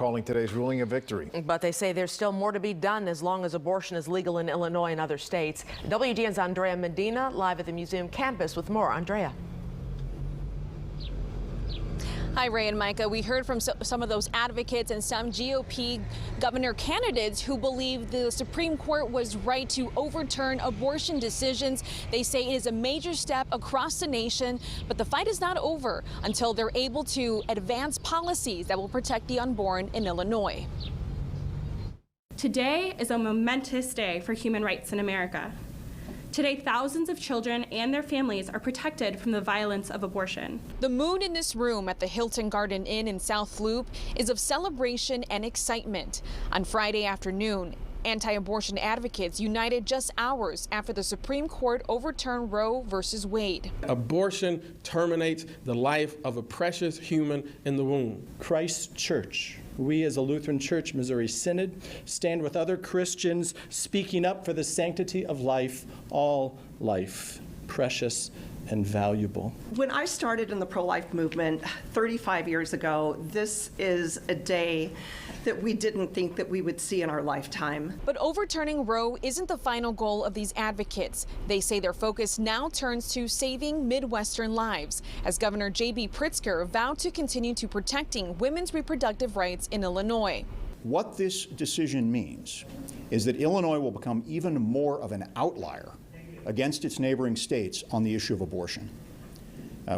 calling today's ruling a victory. But they say there's still more to be done as long as abortion is legal in Illinois and other states. WGN's Andrea Medina live at the museum campus with more. Andrea. Hi, Ray and Micah. We heard from some of those advocates and some GOP governor candidates who believe the Supreme Court was right to overturn abortion decisions. They say it is a major step across the nation, but the fight is not over until they're able to advance policies that will protect the unborn in Illinois. Today is a momentous day for human rights in America. Today, thousands of children and their families are protected from the violence of abortion. The mood in this room at the Hilton Garden Inn in South Loop is of celebration and excitement. On Friday afternoon, anti-abortion advocates united just hours after the Supreme Court overturned Roe v. Wade. Abortion terminates the life of a precious human in the womb. Christ Church, we as a Lutheran Church Missouri Synod stand with other Christians speaking up for the sanctity of life, all life, precious and valuable. When I started in the pro-life movement 35 years ago, this is a day that we didn't think that we would see in our lifetime. But overturning Roe isn't the final goal of these advocates. They say their focus now turns to saving Midwestern lives, as Governor J.B. Pritzker vowed to continue to protecting women's reproductive rights in Illinois. What this decision means is that Illinois will become even more of an outlier against its neighboring states on the issue of abortion.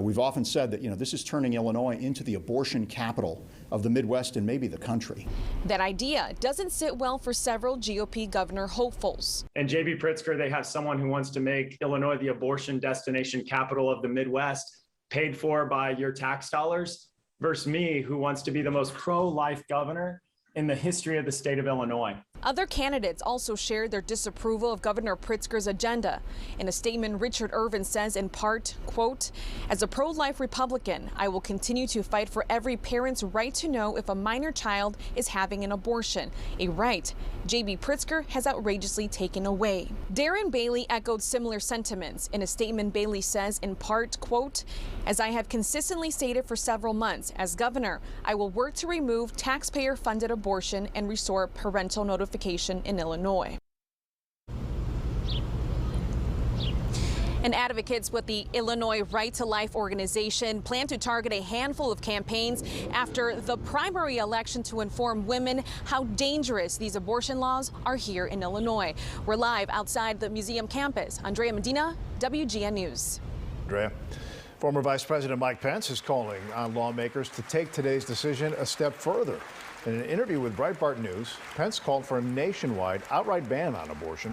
We've often said that, this is turning Illinois into the abortion capital of the Midwest and maybe the country. That idea doesn't sit well for several GOP governor hopefuls. And J.B. Pritzker, they have someone who wants to make Illinois the abortion destination capital of the Midwest, paid for by your tax dollars, versus me, who wants to be the most pro-life governor in the history of the state of Illinois. Other candidates also shared their disapproval of Governor Pritzker's agenda. In a statement, Richard Irvin says in part, quote, "As a pro-life Republican, I will continue to fight for every parent's right to know if a minor child is having an abortion, a right J.B. Pritzker has outrageously taken away." Darren Bailey echoed similar sentiments. In a statement, Bailey says in part, quote, "As I have consistently stated for several months, as governor, I will work to remove taxpayer-funded abortion and restore parental notification in Illinois." And advocates with the Illinois Right to Life organization plan to target a handful of campaigns after the primary election to inform women how dangerous these abortion laws are here in Illinois. We're live outside the museum campus. Andrea Medina, WGN News. Andrea. Former Vice President Mike Pence is calling on lawmakers to take today's decision a step further. In an interview with Breitbart News, Pence called for a nationwide outright ban on abortion.